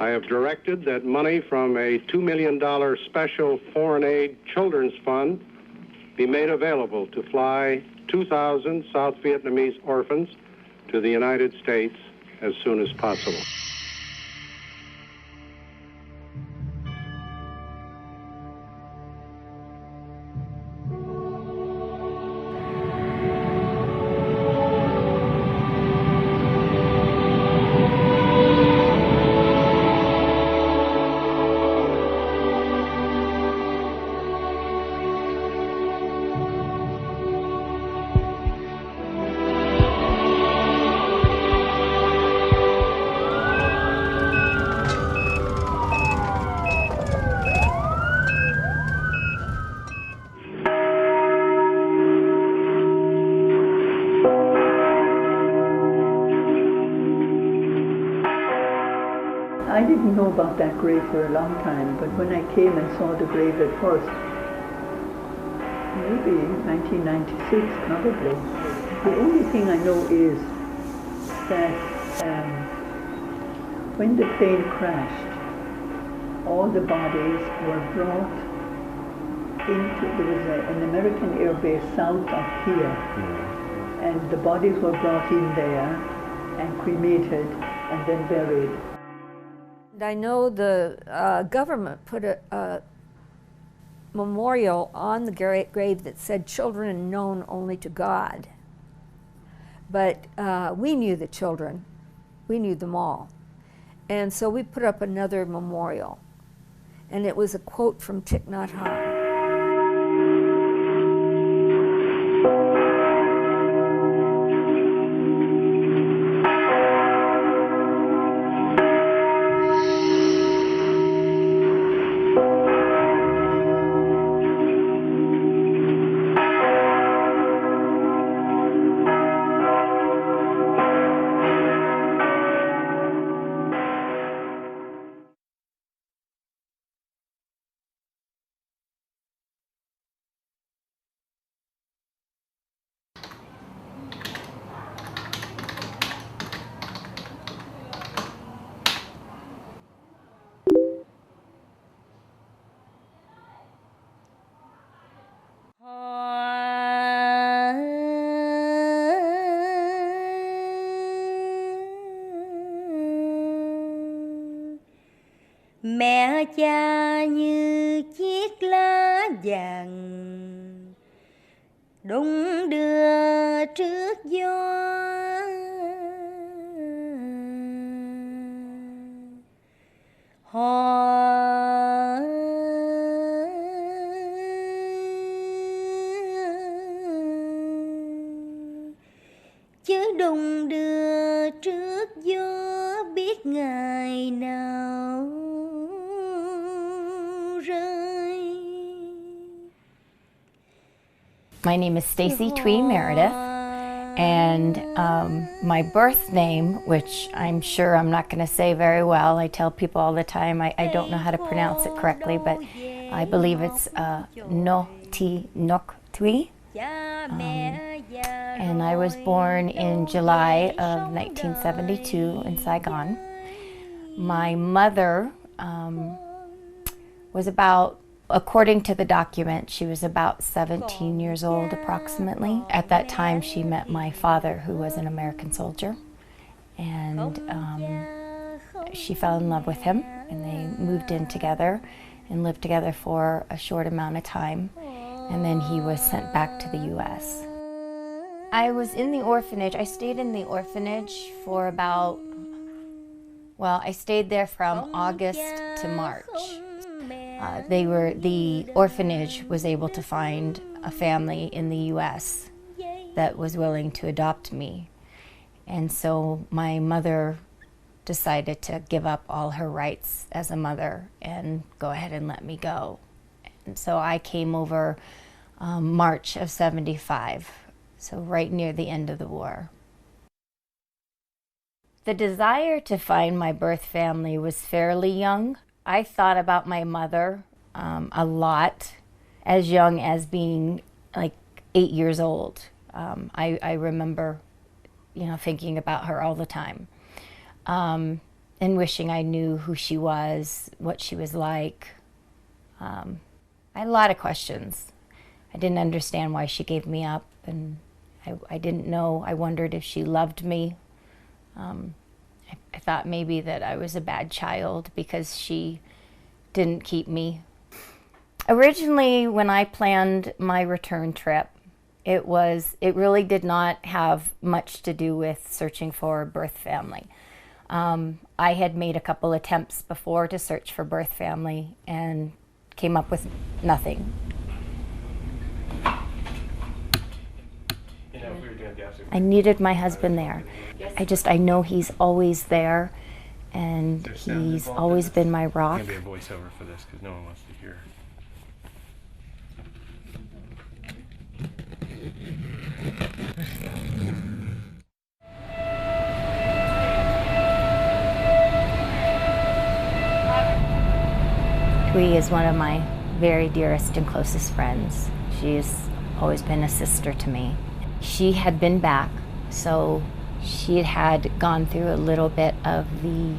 I have directed that money from a $2 million special foreign aid children's fund be made available to fly 2,000 South Vietnamese orphans to the United States as soon as possible. I didn't know about that grave for a long time, but when I came and saw the grave at first, maybe 1996 probably, the only thing I know is that when the plane crashed, all the bodies were brought into, there was an American air base south of here, and the bodies were brought in there and cremated and then buried. I know the government put a memorial on the grave that said children known only to God. But we knew the children. We knew them all. And so we put up another memorial. And it was a quote from Thich Nhat Hanh. Mẹ cha như chiếc lá vàng đung đưa trước gió, họ chứ đung đưa trước gió biết ngày nào rơi. My name is Stacy Twee Meredith, and my birth name, which I'm sure I'm not going to say very well, I tell people all the time I don't know how to pronounce it correctly, but I believe it's No Ti Nok Twee. And I was born in July of 1972 in Saigon. My mother was about, according to the document, she was about 17 years old approximately. At that time she met my father, who was an American soldier, and she fell in love with him, and they moved in together and lived together for a short amount of time, and then he was sent back to the US. I was in the orphanage. I stayed in the orphanage for about, well, I stayed there from August to March. The orphanage was able to find a family in the US that was willing to adopt me. And so my mother decided to give up all her rights as a mother and go ahead and let me go. And so I came over March of '75, so right near the end of the war. The desire to find my birth family was fairly young. I thought about my mother a lot, as young as being like 8 years old. I remember, thinking about her all the time. And and wishing I knew who she was, what she was like. I had a lot of questions. I didn't understand why she gave me up, and I didn't know. I wondered if she loved me. I thought maybe that I was a bad child because she didn't keep me. Originally, when I planned my return trip, it really did not have much to do with searching for a birth family. I had made a couple attempts before to search for birth family and came up with nothing. I needed my husband there. I know he's always there, and he's always been my rock. Maybe a voiceover for this because no one wants to hear. Thuy is one of my very dearest and closest friends. She's always been a sister to me. She had been back, so she had gone through a little bit of the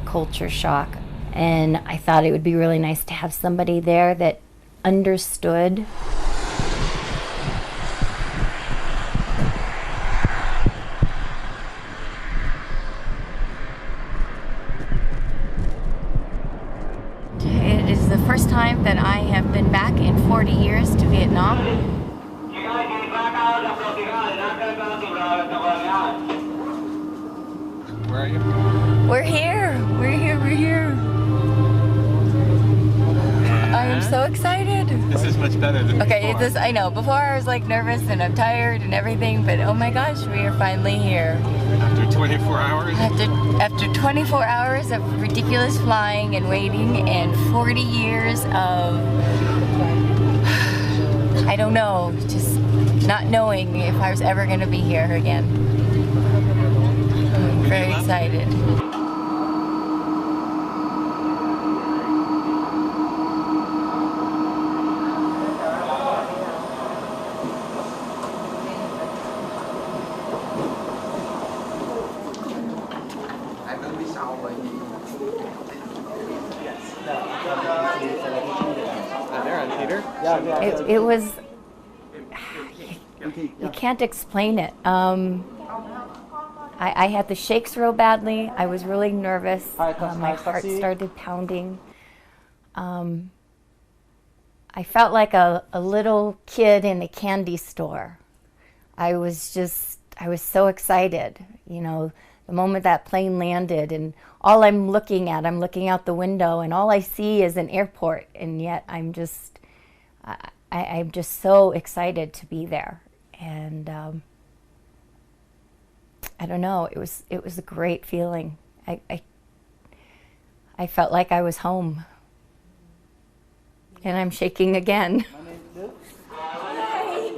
culture shock, and I thought it would be really nice to have somebody there that understood. It is the first time that I have been back in 40 years to Vietnam. Where are you? We're here. I am so excited. This is much better than Okay, before. I know. Before I was like nervous and I'm tired and everything, but oh my gosh, we are finally here. After 24 hours? After 24 hours of ridiculous flying and waiting and 40 years of, I don't know, just not knowing if I was ever going to be here again. I'm very excited. It was, you can't explain it. I had the shakes real badly. I was really nervous. My heart started pounding. I felt like a little kid in a candy store. I was so excited. You know, the moment that plane landed, and all I'm looking out the window, and all I see is an airport, and yet I'm just so excited to be there. And I don't know, it was a great feeling. I felt like I was home. And I'm shaking again. Hi.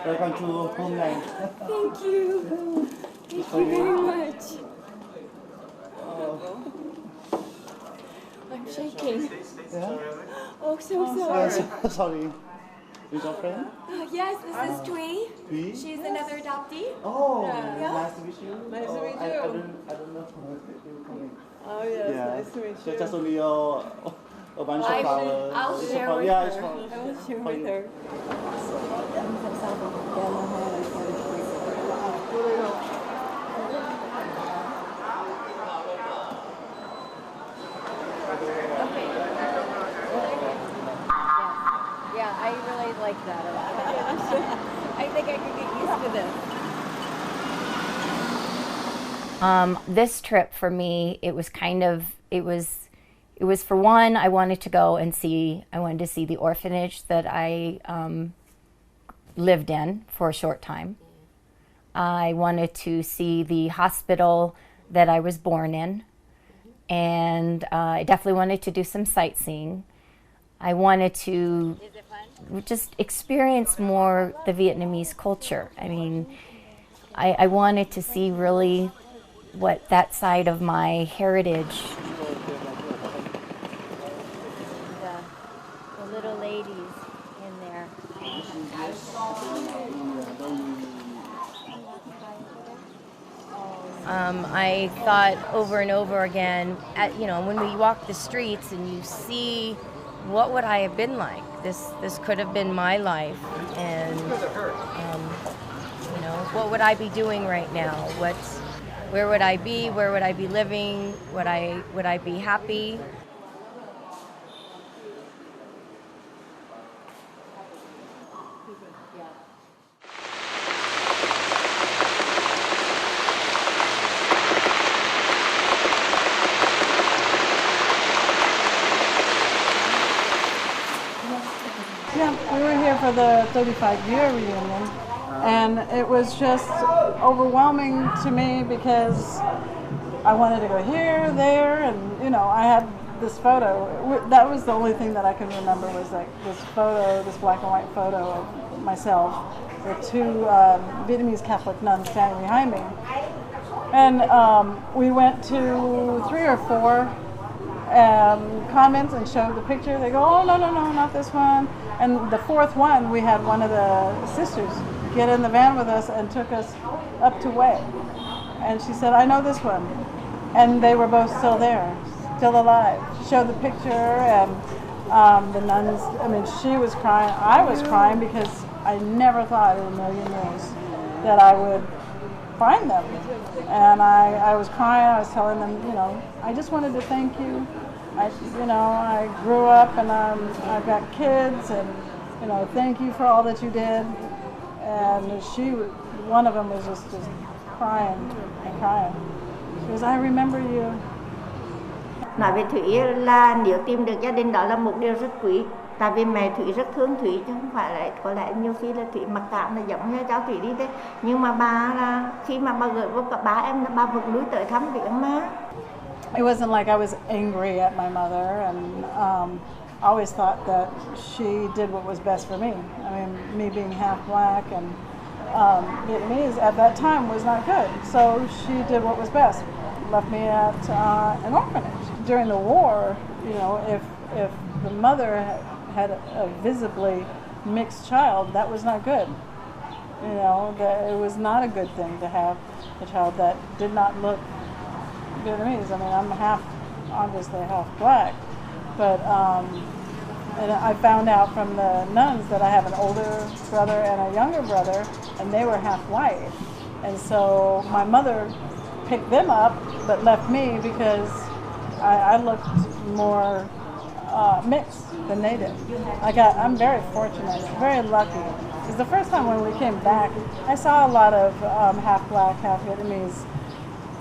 Welcome to homeland. Thank you. Thank you very much. I'm shaking. Yeah? Oh, so sorry. Sorry. With your friend? Yes, this is Thuy. Thuy? She's another adoptee. Oh, Yeah. nice to meet you. Nice to meet I you. don't know you coming. Oh yes, Yeah. nice to meet you. Just only a bunch of flowers. I'll It's share for- with yeah, her. it's for- I will share for with you. her. Yeah, I really like that a lot. I think I could get used to this. This trip for me, it was for one, I wanted to go and I wanted to see the orphanage that I lived in for a short time. I wanted to see the hospital that I was born in, and I definitely wanted to do some sightseeing. I wanted to just experience more the Vietnamese culture. I mean, I wanted to see really what that side of my heritage. The little ladies in there. I thought over and over again, when we walk the streets and you see what would I have been like? This could have been my life, and what would I be doing right now? Where would I be? Where would I be living? Would I be happy? Yeah, we were here for the 35-year reunion, and it was just overwhelming to me because I wanted to go here, there, and I had this photo. That was the only thing that I can remember was like this photo, this black and white photo of myself with two Vietnamese Catholic nuns standing behind me. And we went to 3 or 4 comments and showed the picture. They go, oh, no, not this one. And the 4th one, we had one of the sisters get in the van with us and took us up to Way. And she said, I know this one. And they were both still there, still alive. She showed the picture, and the nuns, she was crying. I was crying because I never thought in a million years that I would find them. And I was crying. I was telling them, I just wanted to thank you. I grew up, and I've got kids, and thank you for all that you did. And one of them was just crying and crying. She goes, I remember you. Nói về Thủy là nếu tìm được gia đình đó là một điều rất quý. Tại vì mẹ Thủy rất thương Thủy, chứ không phải là có lẽ nhiều khi là Thủy mặc cảm là giống như cháu Thủy đi thế. Nhưng mà bà là khi mà bà gửi vô cả ba em là bà vẫn lui tới thăm viếng má. It wasn't like I was angry at my mother, and I always thought that she did what was best for me. Me being half black and Vietnamese at that time was not good, so she did what was best. Left me at an orphanage. During the war, if the mother had a visibly mixed child, that was not good. That it was not a good thing to have a child that did not look Vietnamese. I'm obviously half black, but and I found out from the nuns that I have an older brother and a younger brother, and they were half white. And so my mother picked them up, but left me because I looked more mixed than they did. I'm very fortunate, very lucky. Because the first time when we came back, I saw a lot of half black, half Vietnamese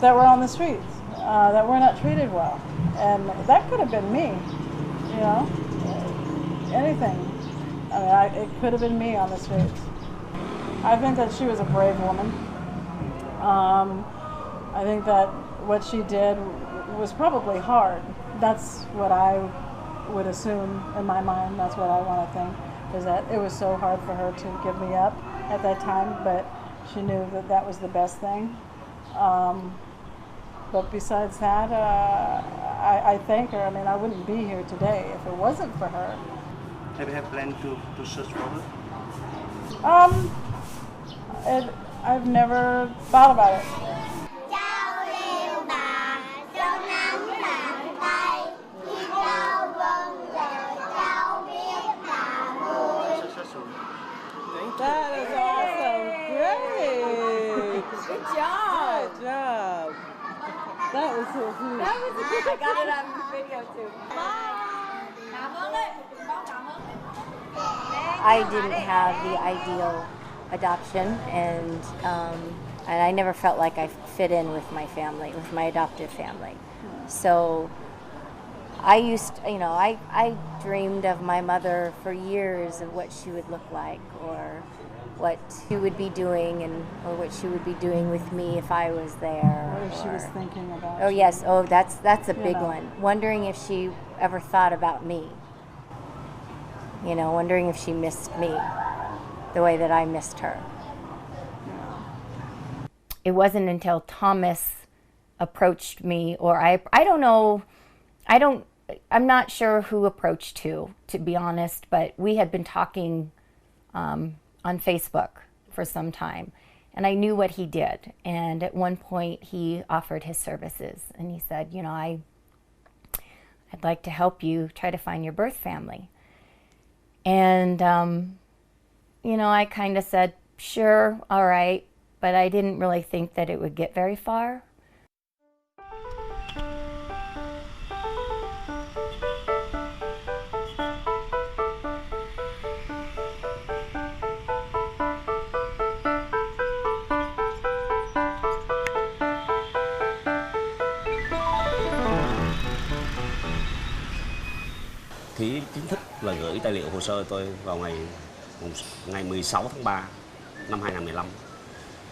that were on the streets, that were not treated well. And that could have been me, anything. It could have been me on the streets. I think that she was a brave woman. I think that what she did was probably hard. That's what I would assume in my mind. That's what I want to think, is that it was so hard for her to give me up at that time, but she knew that that was the best thing. But besides that, I thank her. I wouldn't be here today if it wasn't for her. Have you had planned to search for her? I've never thought about it. That is awesome. Great. Good job. Good job. That was so cool. That was a good. I got it on video too. I didn't have the ideal adoption, and I never felt like I fit in with my family, with my adoptive family. So I dreamed of my mother for years, of what she would look like, or what she would be doing, or what she would be doing with me if I was there. What if she was thinking about Oh you? yes, that's a big one. Wondering if she ever thought about me. Wondering if she missed me the way that I missed her. It wasn't until Thomas approached me, or I don't know, I'm not sure who approached who, to be honest, but we had been talking on Facebook for some time. And I knew what he did. And at one point, he offered his services. And he said, you know, I'd like to help you try to find your birth family. And, you know, I kind of said, sure, all right. But I didn't really think that it would get very far. Ký chính thức là gửi tài liệu hồ sơ tôi vào ngày 16 tháng 3 năm 2015.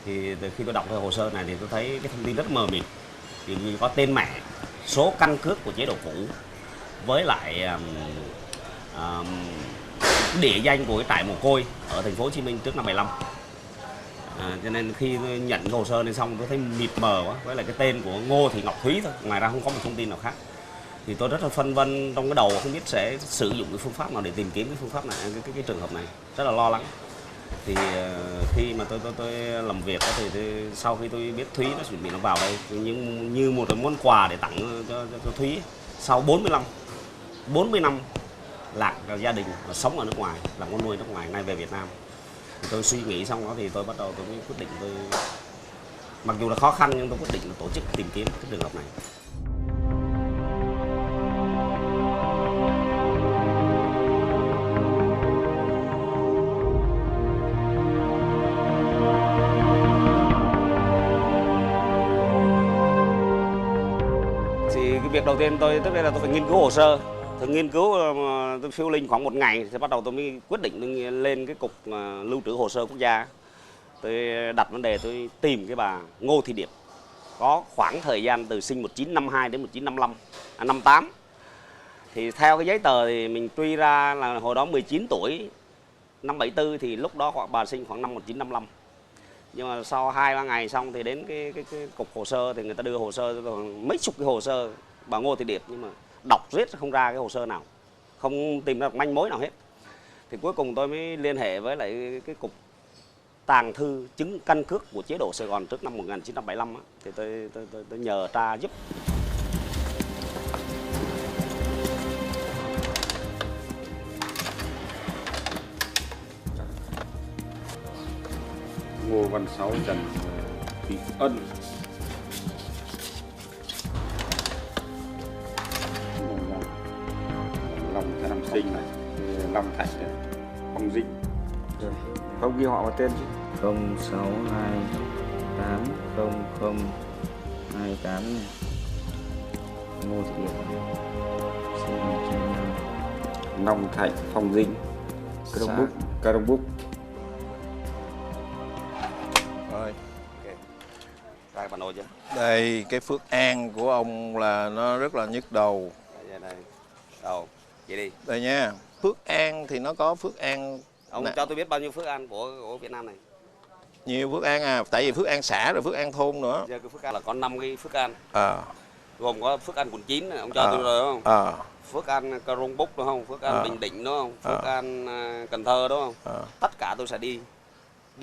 Thì từ khi tôi đọc cái hồ sơ này thì tôi thấy cái thông tin rất mờ mịt. Thì có tên mẹ, số căn cước của chế độ cũ với lại địa danh của cái trại mồ côi ở thành phố Hồ Chí Minh trước năm 75. Cho nên khi tôi nhận cái hồ sơ này xong tôi thấy mịt mờ quá, với lại cái tên của Ngô Thị Ngọc Thúy thôi, ngoài ra không có một thông tin nào khác. Thì tôi rất là phân vân trong cái đầu, không biết sẽ sử dụng cái phương pháp nào để tìm kiếm cái phương pháp này, cái trường hợp này, rất là lo lắng. Thì khi mà tôi làm việc đó, thì sau khi tôi biết Thúy nó chuẩn bị nó vào đây như một cái món quà để tặng cho Thúy sau 40 năm lạc gia đình và sống ở nước ngoài, làm con nuôi nước ngoài, ngay về Việt Nam. Thì tôi suy nghĩ xong đó thì tôi bắt đầu tôi mới quyết định mặc dù là khó khăn nhưng tôi quyết định là tổ chức tìm kiếm cái trường hợp này. Việc đầu tiên tức là tôi phải nghiên cứu hồ sơ. Tôi nghiên cứu tôi phiêu linh khoảng 1 ngày thì bắt đầu tôi mới quyết định lên cái cục lưu trữ hồ sơ quốc gia. Tôi đặt vấn đề tôi tìm cái bà Ngô Thị Điệp có khoảng thời gian từ sinh 1952 đến 1958. Thì theo cái giấy tờ thì mình truy ra là hồi đó 19 tuổi, năm 74 thì lúc đó bà sinh khoảng năm 1955. Nhưng mà sau 2-3 ngày xong thì đến cái cục hồ sơ thì người ta đưa hồ sơ mấy chục cái hồ sơ bà Ngô Thị Điệp, nhưng mà đọc riết không ra cái hồ sơ nào, không tìm ra manh mối nào hết. Thì cuối cùng tôi mới liên hệ với lại cái cục tàng thư chứng căn cước của chế độ Sài Gòn trước năm 1975 á, thì tôi nhờ tra giúp. Ngô Văn Sáu, Trần Thị Ân, Long Thái Nam Sinh này, Long Thạch này, Phong Dinh. Rồi, không ghi họ vào tên chứ. 06280028 này. Ngô Thị Điệp. Sinh năm 1955. Long Thạch, Phong Dinh, Crong Búc. Rồi. Ra bản đồ chưa? Đây, cái Phước An của ông là nó rất là nhức đầu. Đây. Đầu, vậy đi. Đây nha, Phước An thì nó có Phước An. Ông cho tôi biết bao nhiêu Phước An của Việt Nam này? Nhiều Phước An à, tại vì Phước An xã rồi Phước An thôn nữa. Giờ cái Phước An là có 5 cái Phước An. Gồm có Phước An quận 9 này, ông cho tôi rồi đúng không? Phước An Crong Búc đúng không? Phước An Bình Định đúng không? Phước An Cần Thơ đúng không? Tất cả tôi sẽ đi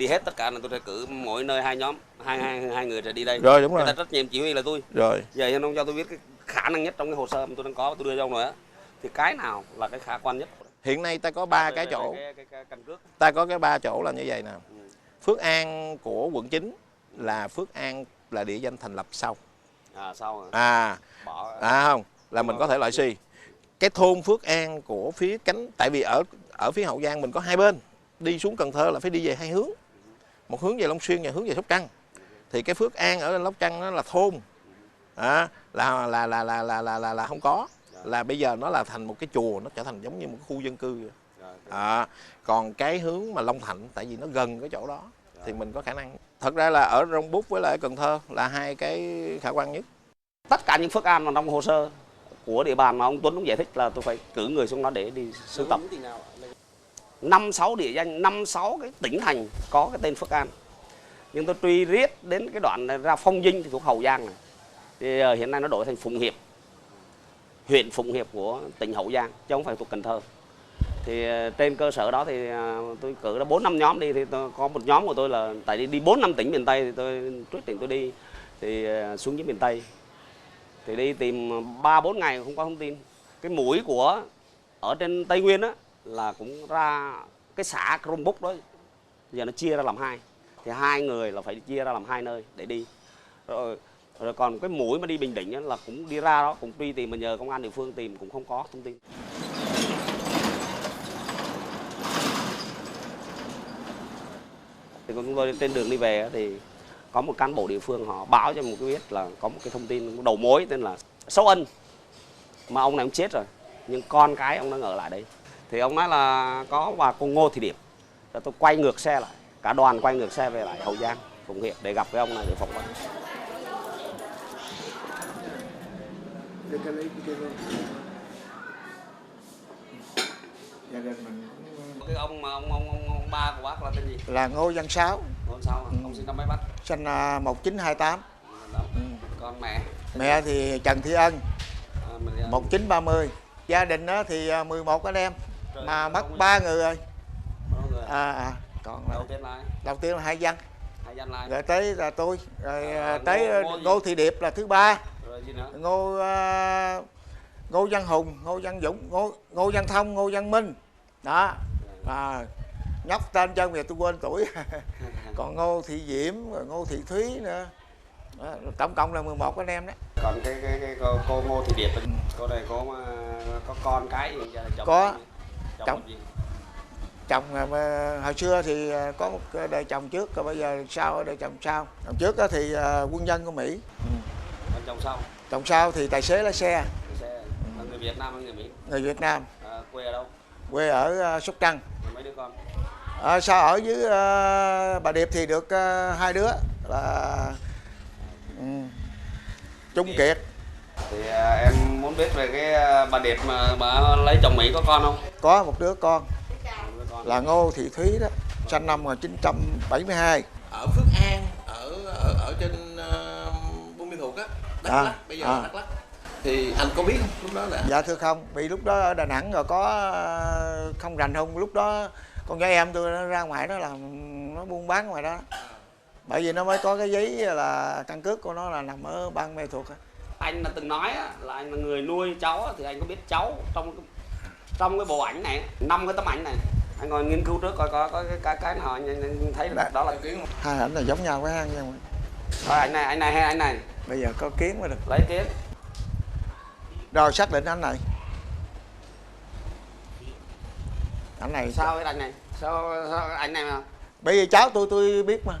hết tất cả, là tôi sẽ cử mỗi nơi 2 nhóm, hai người sẽ đi đây. Rồi đúng rồi. Cái trách nhiệm chỉ huy là tôi. Rồi. Giờ ông cho tôi biết cái khả năng nhất trong cái hồ sơ mà tôi đang có, tôi đưa cho ông rồi á. Thì cái nào là cái khả quan nhất? Hiện nay ta có 3 cái chỗ. Cái căn cước. Ta có cái 3 chỗ là như vậy nè. Phước An của quận 9 là Phước An là địa danh thành lập sau. Sau không, là mình có thể loại suy. Cái thôn Phước An của phía cánh, tại vì ở phía Hậu Giang mình có 2 bên. Đi xuống Cần Thơ là phải đi về 2 hướng. Một hướng về Long Xuyên và hướng về Sóc Trăng. Thì cái Phước An ở Sóc Trăng nó là thôn. Là không có. Là bây giờ nó là thành một cái chùa, nó trở thành giống như một cái khu dân cư. Còn cái hướng mà Long Thạnh, tại vì nó gần cái chỗ đó thì mình có khả năng. Thật ra là ở Rông Búc với lại Cần Thơ là 2 cái khả quan nhất. Tất cả những Phước An mà trong hồ sơ của địa bàn mà ông Tuấn cũng giải thích là tôi phải cử người xuống đó để đi sưu tập. 5-6 địa danh, 5-6 cái tỉnh thành có cái tên Phước An. Nhưng tôi truy riết đến cái đoạn ra Phong Dinh thì thuộc Hậu Giang này. Thì hiện nay nó đổi thành Phụng Hiệp. Huyện Phụng Hiệp của tỉnh Hậu Giang chứ không phải thuộc Cần Thơ. Thì trên cơ sở đó thì tôi cử ra 4-5 nhóm đi, thì có một nhóm của tôi là tại đi 4-5 tỉnh miền Tây, thì tôi quyết định tôi đi thì xuống dưới miền Tây. Thì đi tìm 3-4 ngày không có thông tin. Cái mũi của ở trên Tây Nguyên á là cũng ra cái xã Krông Búc đó, giờ nó chia ra làm hai. Thì 2 người là phải chia ra làm 2 nơi để đi. Rồi còn cái mũi mà đi Bình Định á, là cũng đi ra đó, cũng đi tìm mà nhờ công an địa phương tìm cũng không có thông tin. Thì chúng tôi trên đường đi về thì có một cán bộ địa phương họ báo cho một cái biết là có một cái thông tin đầu mối tên là Sấu Ân, mà ông này ông chết rồi nhưng con cái ông đang ở lại đây. Thì ông nói là có bà cô Ngô Thị Điệp. Rồi tôi quay ngược xe lại, cả đoàn quay ngược xe về lại Hậu Giang, Phụng Hiệp để gặp với ông này để phỏng vấn. Gia đình mình Cái ông ba của bác là tên gì? là Ngô Văn Sáu. Ngô Văn Sáu, ông sinh năm mấy bác? Sinh 1928. Còn mẹ? Mẹ thì Trần Thị Ân, 1930. Gia đình đó thì 11 anh em, mà mất 3 người rồi. Còn đầu tiên là hai Văn, rồi tới là tôi, rồi tới Ngô Thị Điệp là thứ ba, Ngô Văn Hùng, Ngô Văn Dũng, Ngô Văn Thông, Ngô Văn Minh đó. Nhóc tên chân thì tôi quên tuổi. Còn Ngô Thị Diễm, rồi Ngô Thị Thúy nữa đó, tổng cộng là 11 anh em đó. Còn cái cô Ngô Thị Điệp, cô này có con cái gì? Chồng Có chồng hồi xưa thì có một đời chồng trước, rồi bây giờ sau đời chồng sau. Chồng trước đó thì quân nhân của Mỹ. Chồng sau? Chồng sau thì tài xế lái xe. Là người Việt Nam hay người Mỹ? Người Việt Nam. Quê ở đâu? Quê ở Sóc Trăng. Mấy đứa con? Sao ở với bà Điệp thì được 2 đứa là Trung Kiệt. Thì em muốn biết về cái bà Điệp mà bà lấy chồng Mỹ có con không? Có một đứa con là Ngô Thị Thúy đó, sinh năm 1972. Ở Phước An, ở trên Buôn Ma Thuột á, Đắk Lắk, bây giờ là Đắk Lắk. Thì anh có biết không lúc đó là? Dạ thưa không, vì lúc đó ở Đà Nẵng rồi có không rành không, lúc đó con gái em tôi nó ra ngoài đó làm, nó buôn bán ngoài đó. Bởi vì nó mới có cái giấy là căn cước của nó là nằm ở bang Mê Thuột. Anh là từng nói là anh là người nuôi cháu, thì anh có biết cháu trong cái bộ ảnh này, 5 cái tấm ảnh này, anh ngồi nghiên cứu trước coi có cái nào anh thấy được đó là kiến không? Hai ảnh là giống nhau quá ha. Thôi anh này hay anh này? Bây giờ có kiến mới được. Lấy kiến. Rồi xác định anh này. Anh này sao cái anh này? Sao anh này mà? Bởi vì cháu tôi biết mà.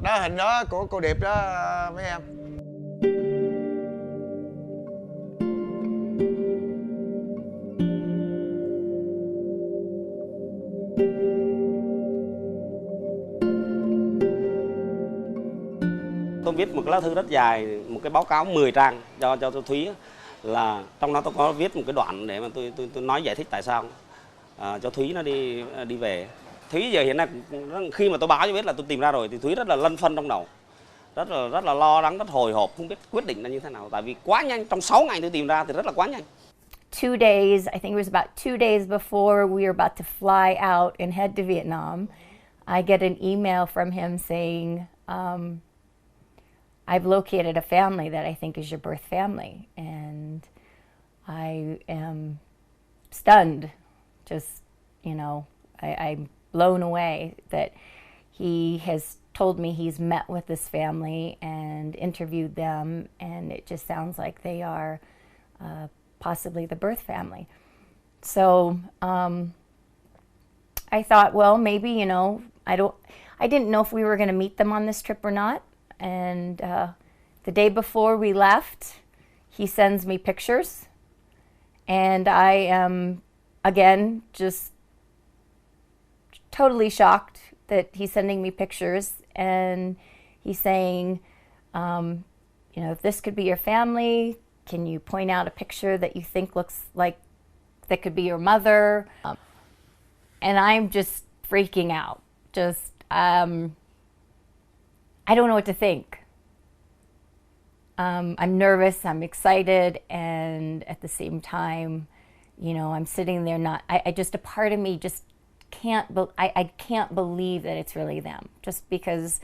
Đó hình đó của cô Điệp đó mấy em. Tôi viết một cái lá thư rất dài, một cái báo cáo 10 trang cho Thúy, là trong đó tôi có viết một cái đoạn để mà tôi nói giải thích tại sao cho Thúy nó đi về. Thúy giờ hiện nay khi mà tôi báo cho biết là tôi tìm ra rồi thì Thúy rất là lân phân trong đầu, rất là lo lắng, rất hồi hộp, không biết quyết định là như thế nào, tại vì quá nhanh, trong 6 ngày tôi tìm ra thì rất là quá nhanh. 2 days, I think it was about 2 days before we were about to fly out and head to Vietnam, I get an email from him saying, I've located a family that I think is your birth family, and I am stunned, just, I'm blown away that he has told me he's met with this family and interviewed them, and it just sounds like they are possibly the birth family. So I thought, well, maybe, I didn't know if we were going to meet them on this trip or not. And the day before we left, he sends me pictures, and I am, again, just totally shocked that he's sending me pictures, and he's saying, if this could be your family, can you point out a picture that you think looks like that could be your mother? And I'm just freaking out, I don't know what to think. I'm nervous, I'm excited, and at the same time, you know, I'm sitting there I just, a part of me just I can't believe that it's really them, just because,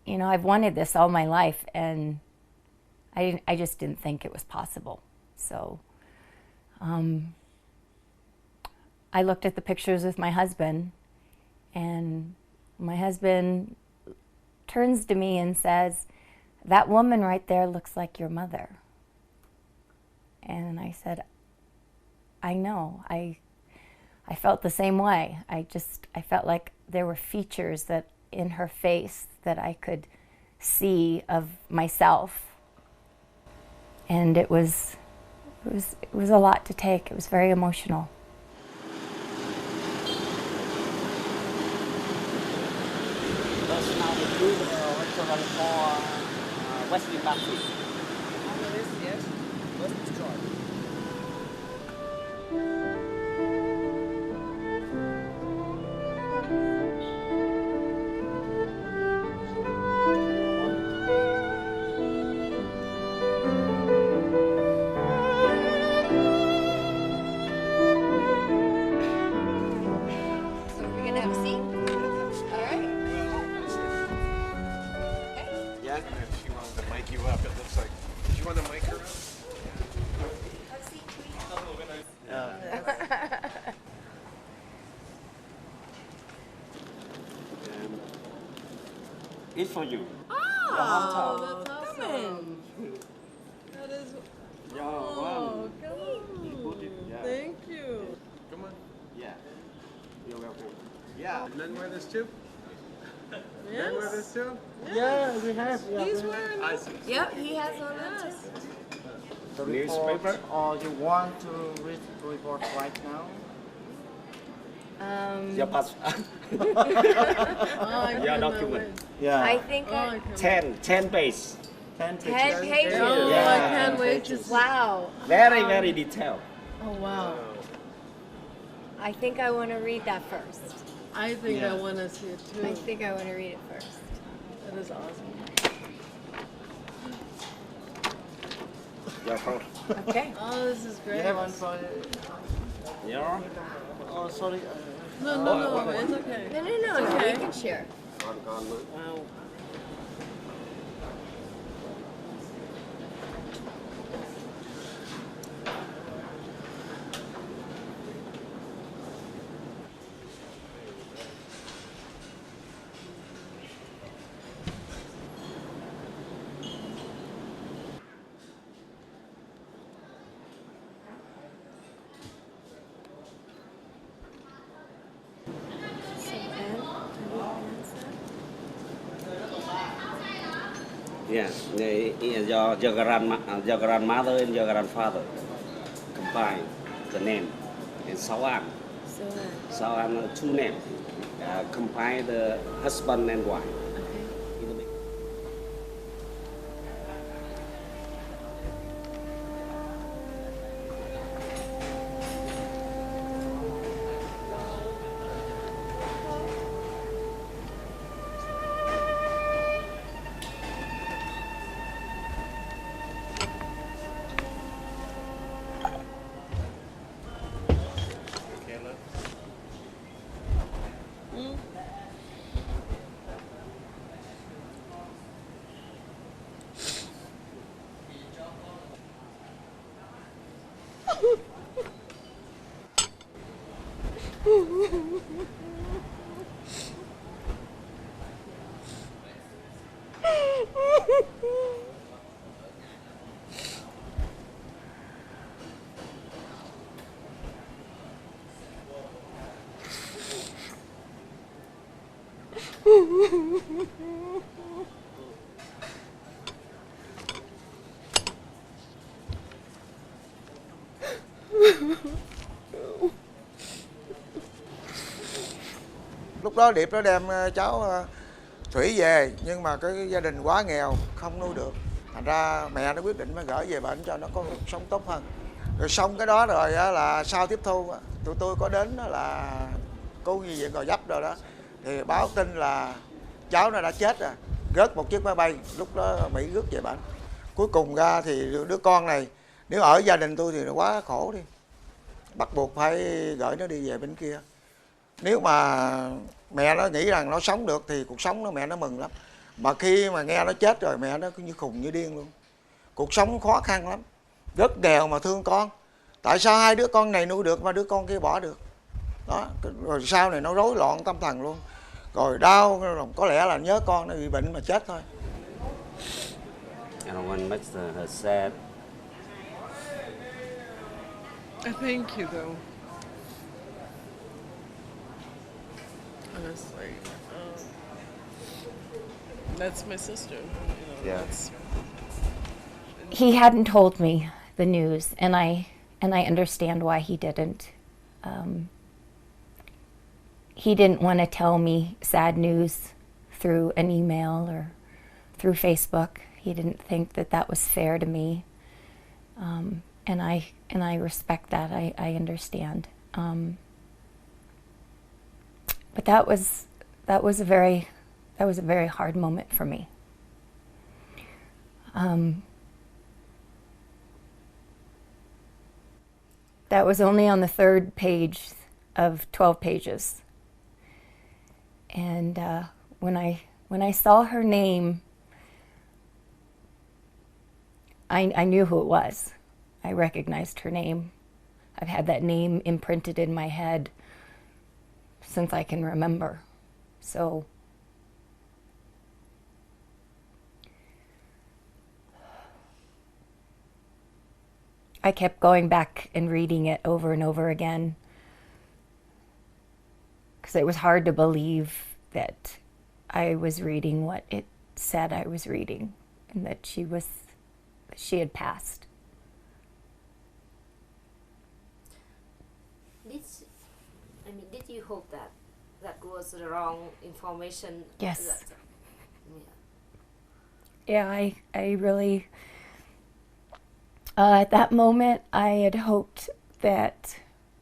you know, I've wanted this all my life, and I just didn't think it was possible. So I looked at the pictures with my husband, and my husband turns to me and says, "That woman right there looks like your mother." And I said, "I know, I felt the same way. I felt like there were features that in her face that I could see of myself." And it was a lot to take. It was very emotional. It's for you. Oh, that's awesome. That is. Oh, come on. Thank you. Come on. Yeah. You're welcome. Yeah. Men wear this too? Yes. Men wear this too? Yeah, we have. He's wearing I it. see. Yep, he has on that too. The Newspaper? report, or you want to read the report right now? Your pass. Your document. Yeah. I think 10 page. 10 10 pictures. pages. Oh, Yeah. I can't wait to see. Wow. Very detailed. Oh, wow. I think I want to read that first. I think Yeah. I want to see it too. I think I want to read it first. That is awesome. Your phone. Okay. Oh, this is great. You have one for. Yeah. Oh, sorry. No, it's okay. No, okay. you can share. Wow. Yeah, your grandmother and your grandfather combine the name in Sawan. Sawan, two names. Combine the husband and wife. Lúc đó Điệp nó đem cháu Thủy về, nhưng mà cái gia đình quá nghèo, không nuôi được. Thành ra mẹ nó quyết định mới gửi về bệnh cho nó có cuộc sống tốt hơn. Rồi xong cái đó rồi là sau tiếp thu, tụi tôi có đến là cô nhi viện Gò Vấp rồi đó. Thì báo tin là cháu nó đã chết rồi, rớt một chiếc máy bay, lúc đó Mỹ rước về bệnh. Cuối cùng ra thì đứa con này nếu ở gia đình tôi thì nó quá khổ đi, bắt buộc phải gửi nó đi về bên kia. Nếu mà mẹ nó nghĩ rằng nó sống được thì cuộc sống mẹ nó mừng lắm, mà khi mà nghe nó chết rồi mẹ nó cứ như khùng như điên luôn. Cuộc sống khó khăn lắm, rất nghèo mà thương con. Tại sao hai đứa con này nuôi được mà đứa con kia bỏ được đó, rồi sau này nó rối loạn tâm thần luôn, rồi đau, có lẽ là nhớ con nó bị bệnh mà chết thôi. And what makes her sad? Thank you, though. Honestly, that's my sister. You know, Yeah. He hadn't told me the news, and I understand why he didn't. He didn't want to tell me sad news through an email or through Facebook. He didn't think that that was fair to me, and I respect that. I understand. But that was a very hard moment for me. That was only on the 3rd page of 12 pages. And when I saw her name, I knew who it was. I recognized her name. I've had that name imprinted in my head since I can remember. So I kept going back and reading it over and over again, because it was hard to believe that I was reading what it said I was reading, and that she had passed. Did you hope that that was the wrong information? Yes. Yeah, I really, at that moment, I had hoped that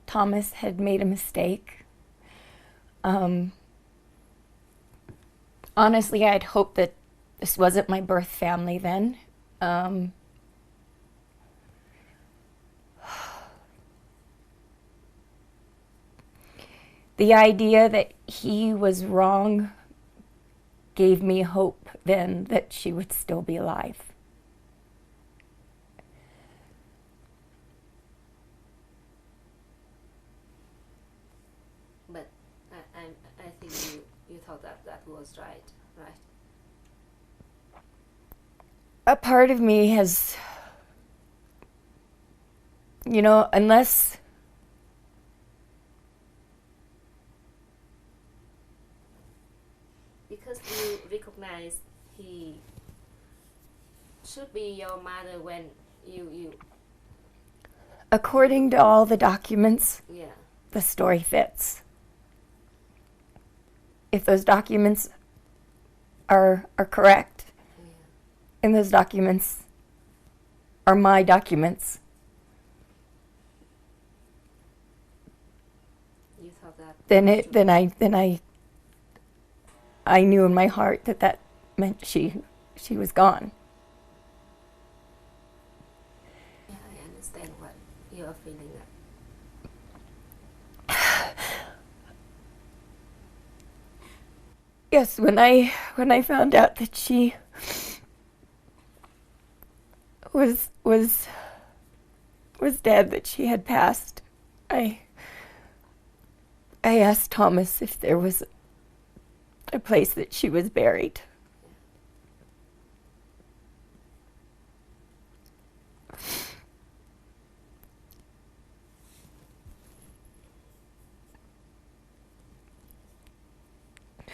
Thomas had made a mistake. Honestly, I'd hoped that this wasn't my birth family then. The idea that he was wrong gave me hope then that she would still be alive. But I think you thought that was right? A part of me has, unless Because you recognize he should be your mother when you. According to all the documents, Yeah. the story fits. If those documents are correct, and those documents are my documents, You thought that. then I knew in my heart that meant she was gone. Yeah, I understand what you are feeling. Yes, when I found out that she was dead, that she had passed, I asked Thomas if there was a place that she was buried.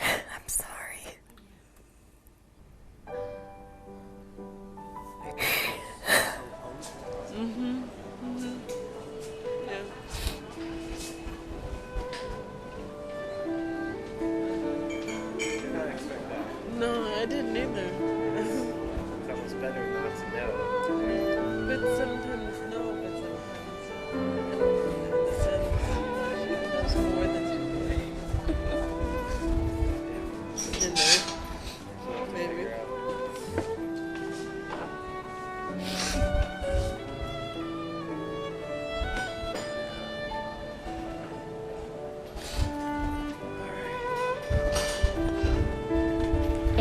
I'm sorry. Yeah. No,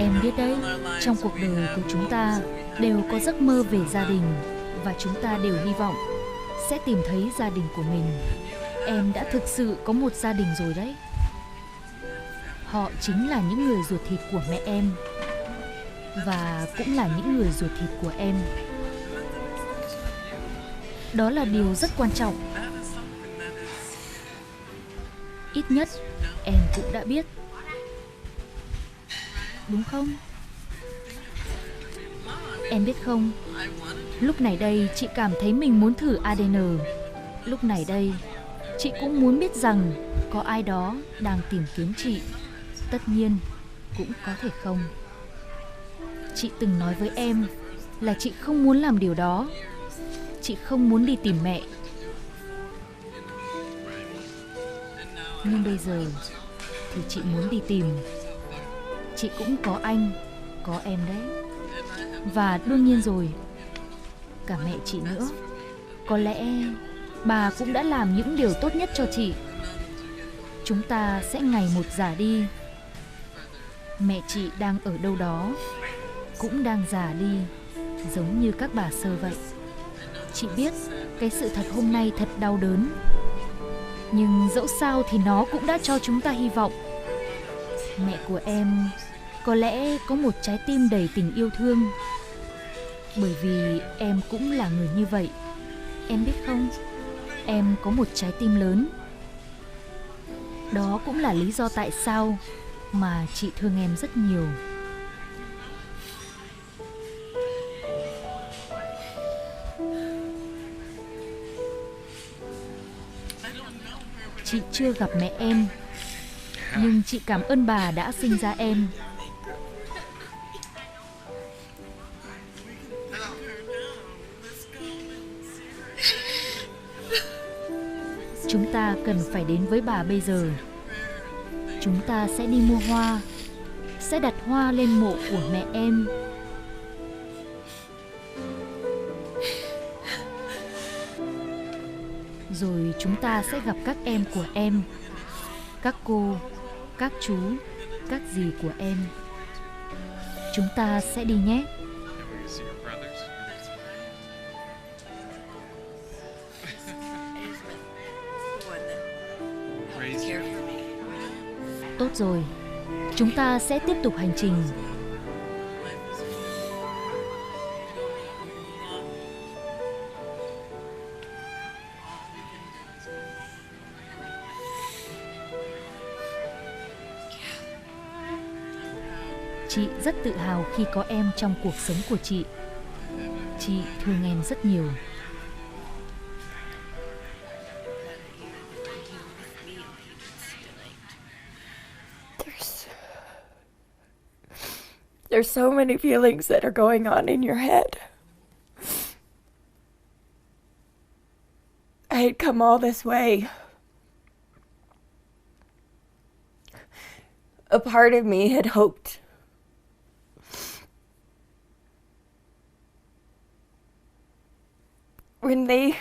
Em biết đấy, trong cuộc đời của chúng ta đều có giấc mơ về gia đình và chúng ta đều hy vọng sẽ tìm thấy gia đình của mình. Em đã thực sự có một gia đình rồi đấy. Họ chính là những người ruột thịt của mẹ em và cũng là những người ruột thịt của em. Đó là điều rất quan trọng. Ít nhất em cũng đã biết. Đúng không? Em biết không, lúc này đây chị cảm thấy mình muốn thử ADN. Lúc này đây, chị cũng muốn biết rằng có ai đó đang tìm kiếm chị. Tất nhiên, cũng có thể không. Chị từng nói với em là chị không muốn làm điều đó. Chị không muốn đi tìm mẹ. Nhưng bây giờ thì chị muốn đi tìm. Chị cũng có anh, có em đấy. Và đương nhiên rồi, cả mẹ chị nữa. Có lẽ bà cũng đã làm những điều tốt nhất cho chị. Chúng ta sẽ ngày một già đi. Mẹ chị đang ở đâu đó, cũng đang già đi, giống như các bà Sơ vậy. Chị biết cái sự thật hôm nay thật đau đớn, nhưng dẫu sao thì nó cũng đã cho chúng ta hy vọng. Mẹ của em có lẽ có một trái tim đầy tình yêu thương, bởi vì em cũng là người như vậy. Em biết không, em có một trái tim lớn. Đó cũng là lý do tại sao mà chị thương em rất nhiều. Chị chưa gặp mẹ em, nhưng chị cảm ơn bà đã sinh ra em. Chúng ta cần phải đến với bà bây giờ. Chúng ta sẽ đi mua hoa, sẽ đặt hoa lên mộ của mẹ em. Rồi chúng ta sẽ gặp các em của em, các cô, các chú, các dì của em. Chúng ta sẽ đi nhé. Tốt rồi, chúng ta sẽ tiếp tục hành trình. Chị rất tự hào khi có em trong cuộc sống của chị. Chị thương em rất nhiều. There's so many feelings that are going on in your head. I had come all this way. A part of me had hoped when they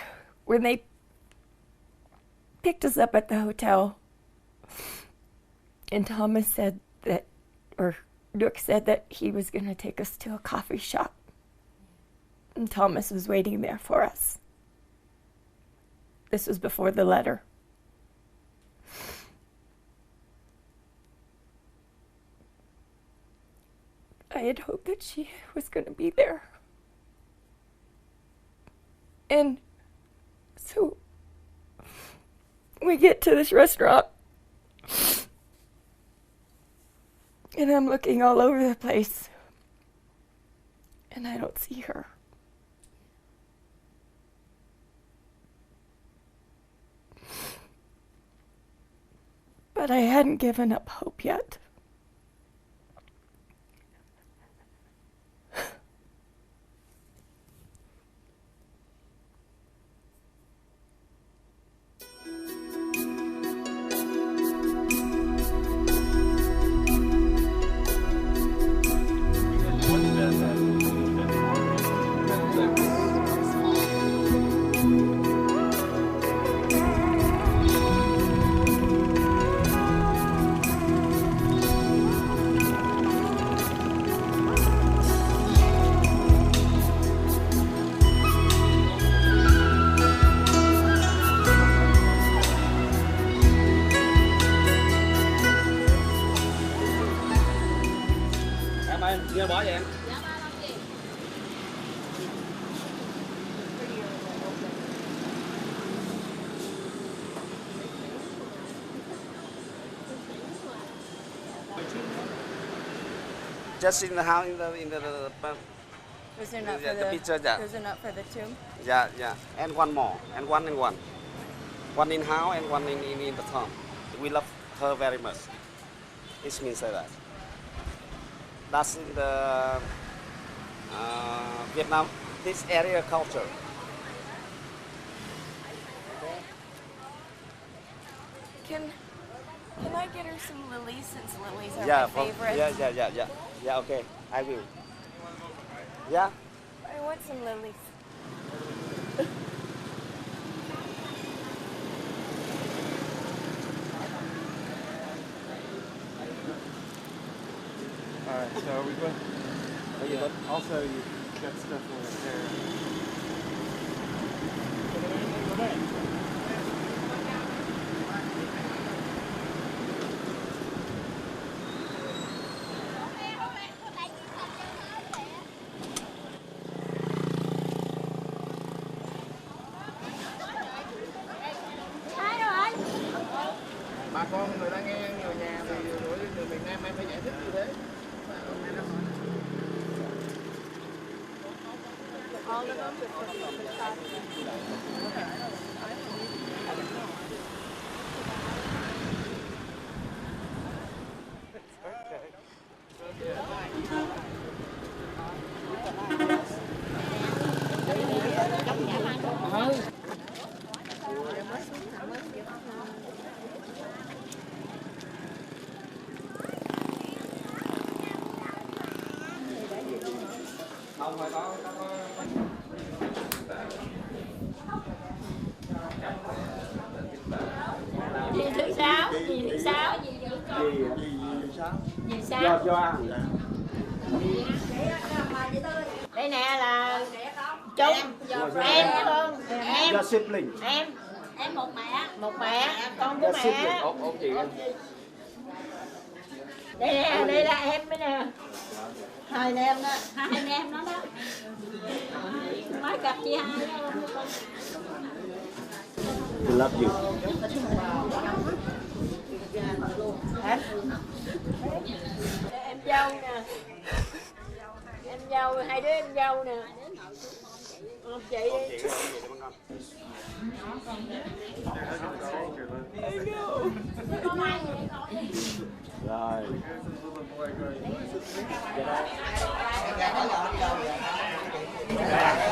picked us up at the hotel and Thomas said that, or Duke said that he was going to take us to a coffee shop. And Thomas was waiting there for us. This was before the letter. I had hoped that she was going to be there. And so we get to this restaurant. And I'm looking all over the place, and I don't see her. But I hadn't given up hope yet. bó cho em. Just in the house, in the Was there not yeah, for the picture, yeah. Was there not for the tomb? Yeah, yeah. And one more, and one in one. One in house and one in the tomb. We love her very much. It means that. That's in the Vietnam, this area culture. Can I get her some lilies since lilies are Yeah, my favorite? Yeah, okay. I will. Yeah? I want some lilies. Alright, so are we good? Oh, yeah. Also, you got stuff over there. Bà con người ta nghe người nhà thì người Việt Nam em phải giải thích như thế. All of them? Gì thứ sáu? Gì thứ sáu? Gì sao? Do ăn. Đây nè là Trung, em không? Em. Do sibling. Em một mẹ, con của mẹ. Ổn chị em. Đây là em mới nè. Hai anh em đó. Hai anh em đó đó. Mới gặp chị hai đó. We love you. Em dâu nè. Em dâu, hai đứa em dâu nè. Ông chị đi. Rồi.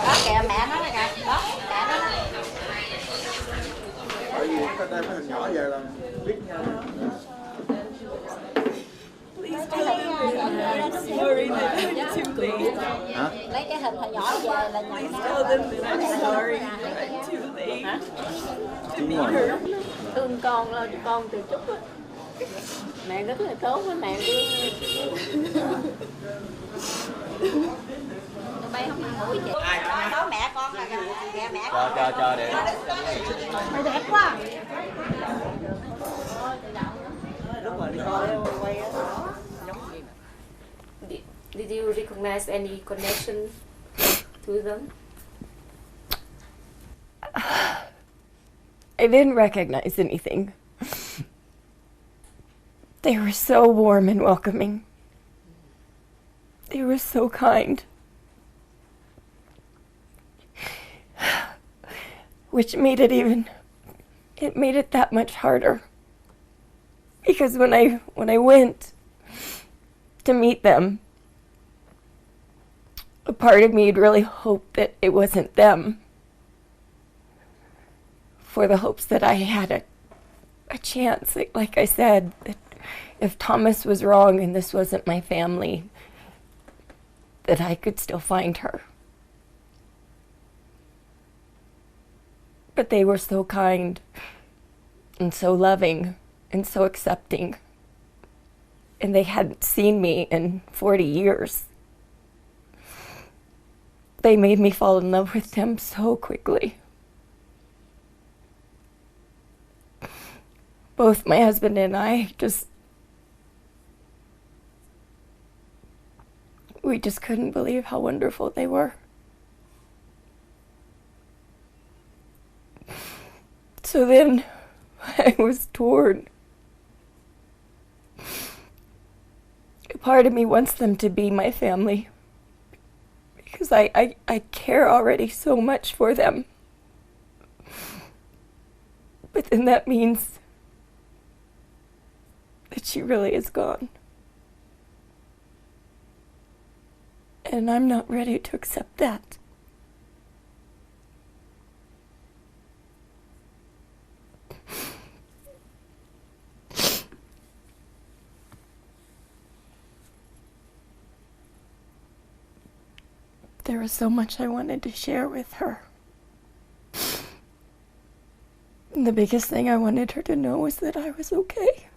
Đó kìa mẹ nó nè kìa. Đó, mẹ nó. Bởi vì cái đây phải hình nhỏ vậy là biết nhau. Sorry that I'm too late. Lấy cái hình hồi nhỏ về là nhận Please tell them that I'm sorry that I'm too late to meet her. Thương con là con từ chút á. Mẹ rất là tốt với mẹ bay không ăn mũi chị. Đó mẹ con là kìa mẹ con. Cho để. Mày đẹp quá. Lúc mà đi coi quay á. Did you recognize any connection to them? I didn't recognize anything. They were so warm and welcoming. They were so kind. Which made it that much harder. Because when I went to meet them, a part of me had really hoped that it wasn't them. For the hopes that I had a chance, like I said, that if Thomas was wrong and this wasn't my family, that I could still find her. But they were so kind and so loving and so accepting. And they hadn't seen me in 40 years. They made me fall in love with them so quickly. Both my husband and I we just couldn't believe how wonderful they were. So then I was torn. A part of me wants them to be my family because I care already so much for them. But then that means that she really is gone. And I'm not ready to accept that. There was so much I wanted to share with her. And the biggest thing I wanted her to know was that I was okay.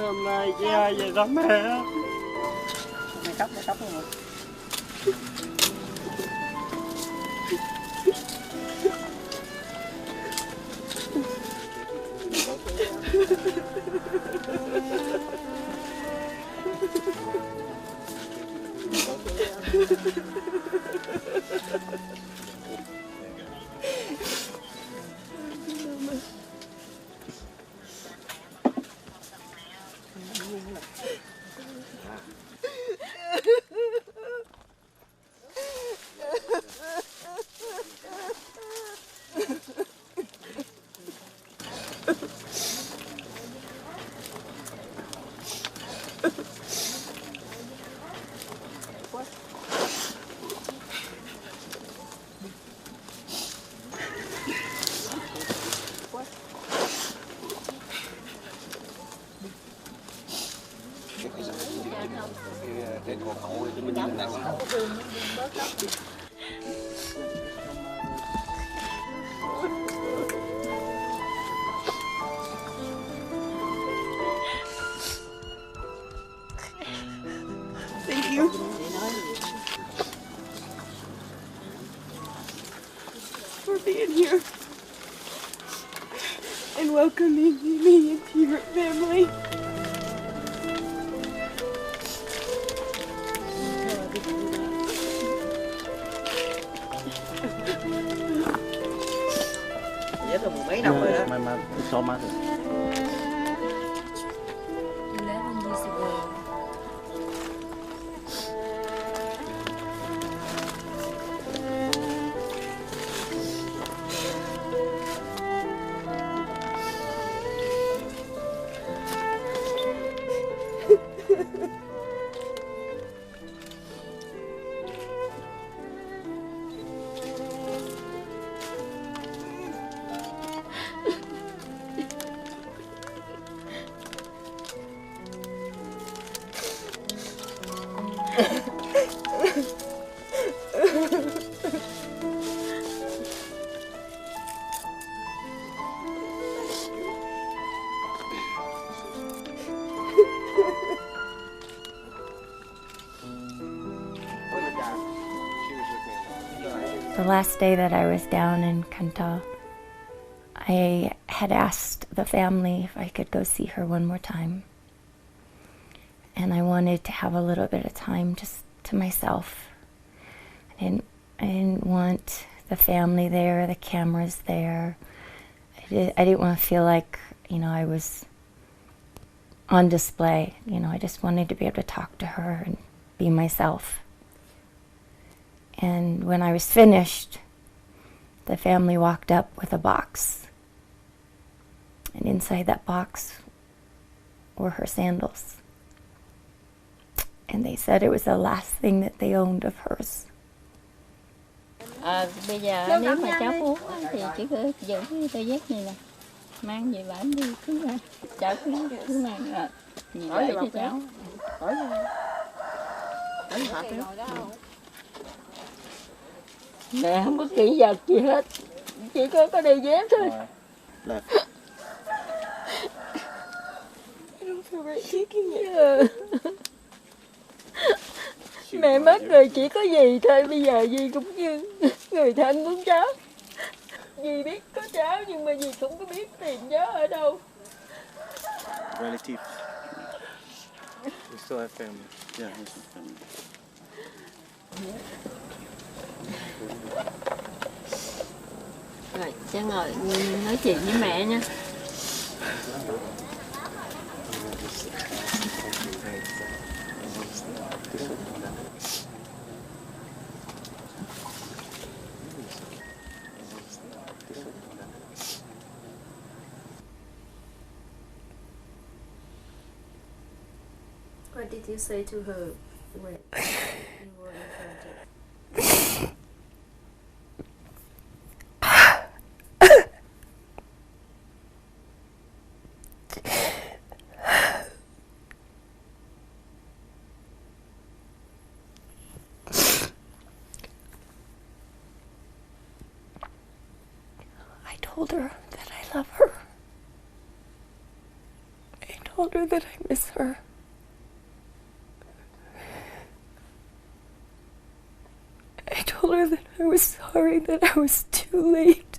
Hôm nay chị hai về thăm mẹ. Mày khóc luôn rồi. Cái cổ khẩu thì mình nhìn này quá. Thank you. For being here and welcoming me into your family. Vậy là mười mấy năm rồi đó. Mà so mà. 11 years ago. The last day that I was down in Kanta, I had asked the family if I could go see her one more time. And I wanted to have a little bit of time just to myself. I didn't want the family there, the cameras there. I didn't want to feel like, you know, I was on display. You know, I just wanted to be able to talk to her and be myself. And when I was finished, the family walked up with a box. And inside that box were her sandals. And they said it was the last thing that they owned of hers. Bây giờ nếu mà cháu muốn thì chỉ cứ giữ cái đôi dép này nè, mang về bển đi cứ cháu cứ mang gì để cho cháu. Mẹ không có kỹ vật gì hết, chỉ có đôi dép thôi. Mẹ mất rồi chỉ có dì thôi, bây giờ dì cũng như người thân của cháu. Dì biết có cháu nhưng mà dì cũng có biết tìm cháu ở đâu. Relatives. We still have family. Yeah, we still have family. Rồi, cháu ngồi nói chuyện với mẹ nha. What did you say to her when you were in front of her? I told her that I love her. I told her that I miss her. I told her that I was sorry that I was too late.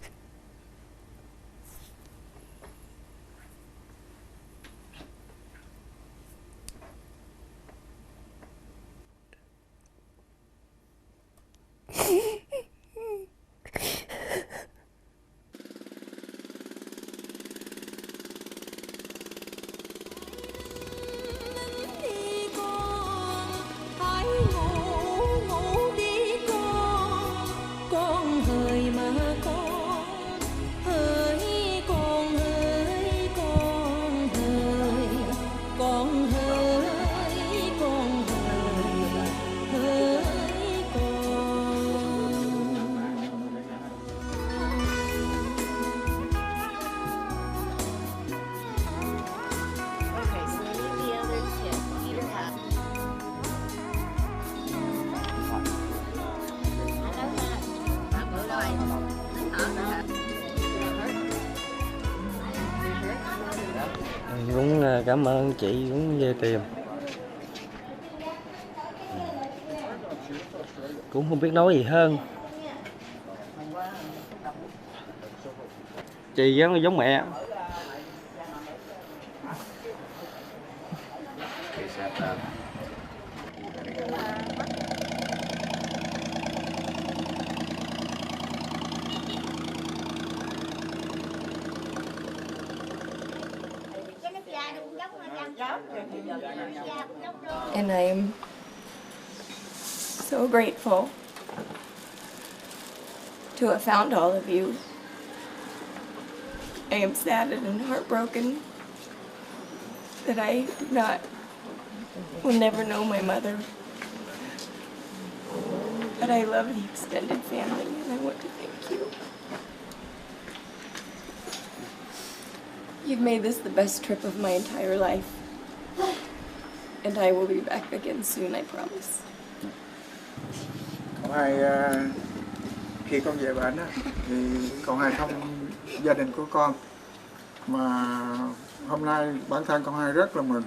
Cũng cảm ơn chị cũng về tìm. Cũng không biết nói gì hơn. Chị giống mẹ. And I am so grateful to have found all of you. I am saddened and heartbroken that I will never know my mother. But I love the extended family and I want to thank you. You've made this the best trip of my entire life. And I will be back again soon, I promise. Cậu hai khi con về bển á, thì cậu hai thăm gia đình của con. Mà hôm nay bản thân con hai rất là mừng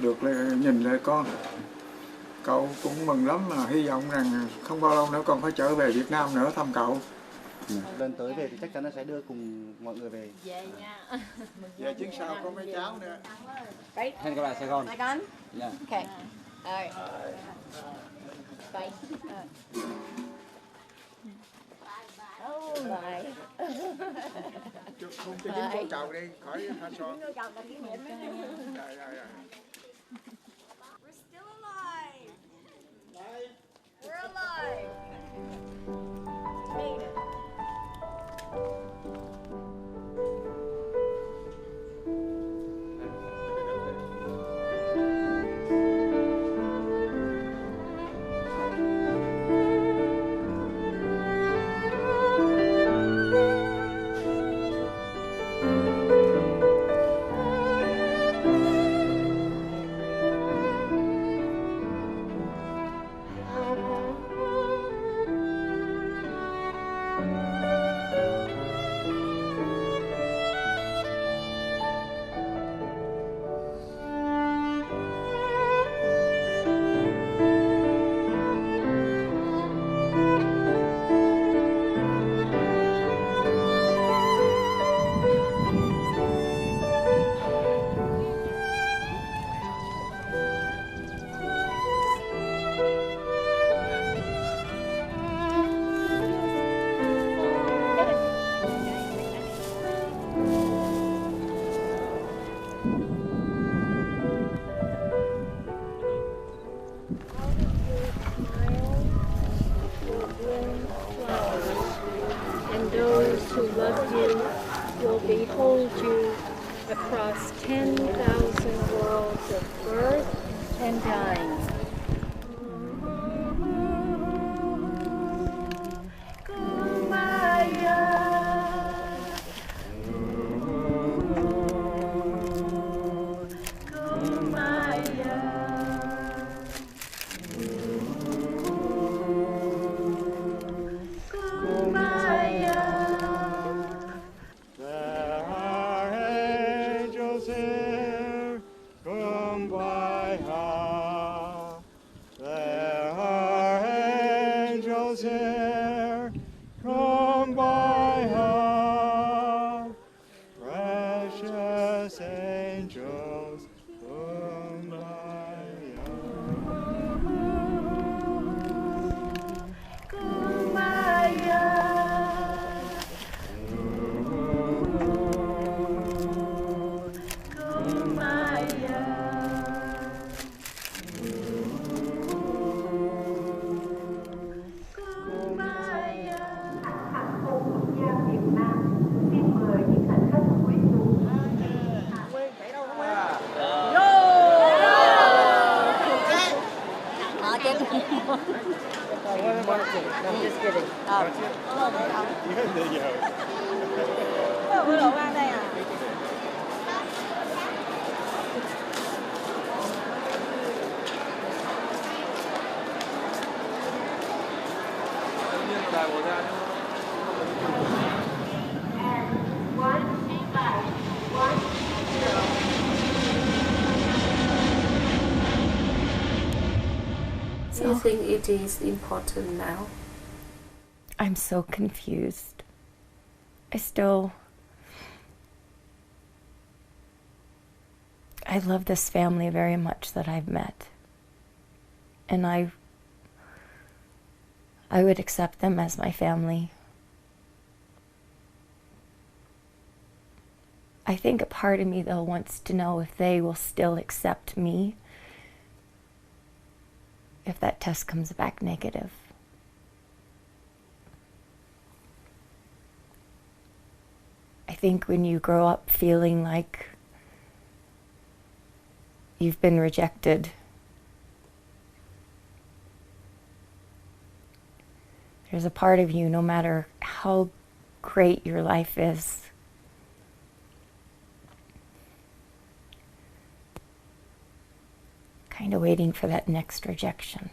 được nhìn lại con. Cậu cũng mừng lắm mà hy vọng rằng không bao lâu nữa con phải trở về Việt Nam nữa thăm cậu. Lần tới về thì chắc chắn là sẽ đưa cùng mọi người về. Về nha. Về chuyến sau có mấy cháu nữa. Hẹn gặp lại Sài Gòn. Sài Gòn. Yeah. Okay. All right. Bye. Oh my. Không cho dính cô chầu đi, khỏi pha son. Cô chầu là kỷ niệm đấy. Rồi. We're still alive. We're alive. Made it. And those who love you will behold you across 10,000 worlds of birth and dying. I'm just kidding. Bữa độ ăn đây à? Do you think it is important now? I'm so confused. I love this family very much that I've met. And I would accept them as my family. I think a part of me, though, wants to know if they will still accept me if that test comes back negative. I think when you grow up feeling like you've been rejected, there's a part of you, no matter how great your life is, kind of waiting for that next rejection.